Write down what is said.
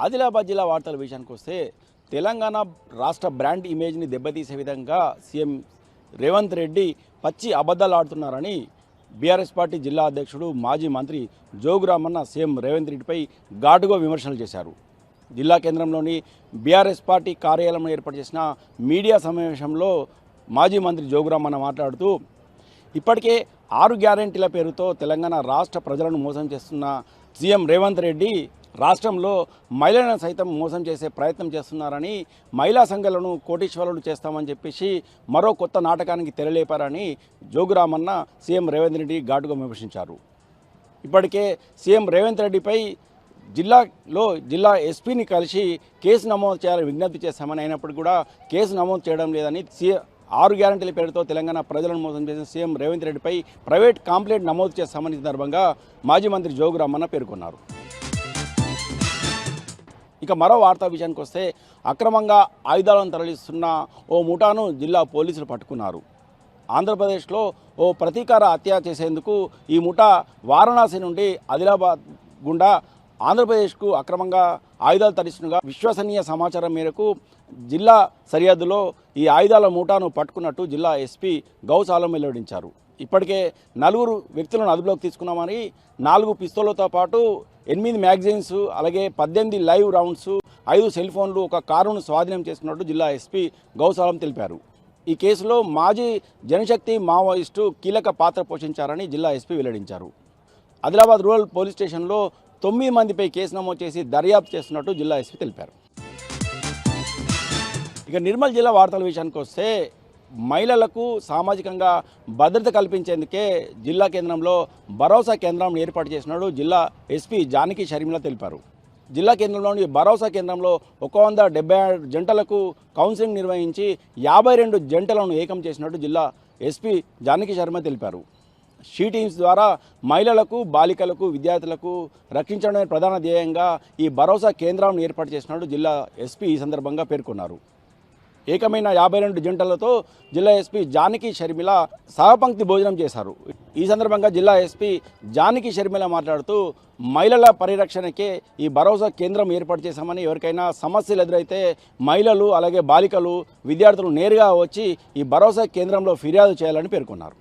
ఆదిలాబాద్ జిల్లా వార్తల విషయానికి వస్తే తెలంగాణ రాష్ట్ర బ్రాండ్ ఇమేజ్ని దెబ్బతీసే విధంగా సీఎం రేవంత్ రెడ్డి పచ్చి అబద్ధాలు ఆడుతున్నారని బీఆర్ఎస్ పార్టీ జిల్లా అధ్యక్షుడు మాజీ మంత్రి జోగురామన్న సీఎం రేవంత్ రెడ్డిపై ఘాటుగా విమర్శలు చేశారు. జిల్లా కేంద్రంలోని బీఆర్ఎస్ పార్టీ కార్యాలయంలో ఏర్పాటు చేసిన మీడియా సమావేశంలో మాజీ మంత్రి జోగురామన్న మాట్లాడుతూ ఇప్పటికే 6 గ్యారెంటీల పేరుతో తెలంగాణ రాష్ట్ర ప్రజలను మోసం చేస్తున్న సీఎం రేవంత్ రెడ్డి రాష్ట్రంలో మహిళలను సైతం మోసం చేసే ప్రయత్నం చేస్తున్నారని, మహిళా సంఘాలను కోటీశ్వరులు చేస్తామని చెప్పేసి మరో కొత్త నాటకానికి తెరలేపారని జోగురామన్న సీఎం రేవంత్ రెడ్డి ఘాటుగా విమర్శించారు. ఇప్పటికే సీఎం రేవంత్ రెడ్డిపై జిల్లా ఎస్పీని కలిసి కేసు నమోదు చేయాలని విజ్ఞప్తి చేస్తామని, అయినప్పుడు కూడా కేసు నమోదు చేయడం లేదని 6 గ్యారెంటీల పేరుతో తెలంగాణ ప్రజలను మోసం చేసిన సీఎం రేవంత్ రెడ్డిపై ప్రైవేట్ కంప్లైంట్ నమోదు చేస్తామని సందర్భంగా మాజీ మంత్రి జోగురామన్న పేర్కొన్నారు. ఇక మరో వార్తా విషయానికి వస్తే అక్రమంగా ఆయుధాలను తరలిస్తున్న ఓ ముఠాను జిల్లా పోలీసులు పట్టుకున్నారు. ఆంధ్రప్రదేశ్లో ఓ ప్రతీకార హత్య చేసేందుకు ఈ ముఠా వారణాసి నుండి ఆదిలాబాద్ గుండా ఆంధ్రప్రదేశ్కు అక్రమంగా ఆయుధాలు తరలిస్తున్నగా విశ్వసనీయ సమాచారం మేరకు జిల్లా సరిహద్దులో ఈ ఆయుధాల ముఠాను పట్టుకున్నట్టు జిల్లా ఎస్పీ గౌస్ ఆలం వెల్లడించారు. ఇప్పటికే 4 వ్యక్తులను అదుపులోకి తీసుకున్నామని 4 పిస్తోళ్లతో పాటు 8 మ్యాగజైన్స్, అలాగే 18 లైవ్ రౌండ్స్, 5 సెల్ ఫోన్లు, ఒక కారును స్వాధీనం చేసుకున్నట్టు జిల్లా ఎస్పీ గౌస్ ఆలం తెలిపారు. ఈ కేసులో మాజీ జనశక్తి మావోయిస్టు కీలక పాత్ర పోషించారని జిల్లా ఎస్పీ వెల్లడించారు. ఆదిలాబాద్ రూరల్ పోలీస్ స్టేషన్లో 9 మందిపై కేసు నమోదు చేసి దర్యాప్తు చేస్తున్నట్టు జిల్లా ఎస్పీ తెలిపారు. ఇక నిర్మల్ జిల్లా వార్తల విషయానికి వస్తే మహిళలకు సామాజికంగా భద్రత కల్పించేందుకే జిల్లా కేంద్రంలో భరోసా కేంద్రం ఏర్పాటు చేసినట్టు జిల్లా ఎస్పీ జానకి షర్మిల తెలిపారు. జిల్లా కేంద్రంలోని భరోసా కేంద్రంలో 176 జంటలకు కౌన్సిలింగ్ నిర్వహించి 52 జంటలను ఏకం చేసినట్టు జిల్లా ఎస్పీ జానకి శర్మ తెలిపారు. షీ టీమ్స్ ద్వారా మహిళలకు, బాలికలకు, విద్యార్థులకు రక్షించడమే ప్రధాన ధ్యేయంగా ఈ భరోసా కేంద్రాలను ఏర్పాటు చేసినట్టు జిల్లా ఎస్పీ ఈ సందర్భంగా పేర్కొన్నారు. ఏకమైన 52 జంటలతో జిల్లా ఎస్పీ జానకి షర్మిల సహపంక్తి భోజనం చేశారు. ఈ సందర్భంగా జిల్లా ఎస్పీ జానకి షర్మిల మాట్లాడుతూ మహిళల పరిరక్షణకే ఈ భరోసా కేంద్రం ఏర్పాటు చేశామని, ఎవరికైనా సమస్యలు ఎదురైతే మహిళలు, అలాగే బాలికలు, విద్యార్థులు నేరుగా వచ్చి ఈ భరోసా కేంద్రంలో ఫిర్యాదు చేయాలని పేర్కొన్నారు.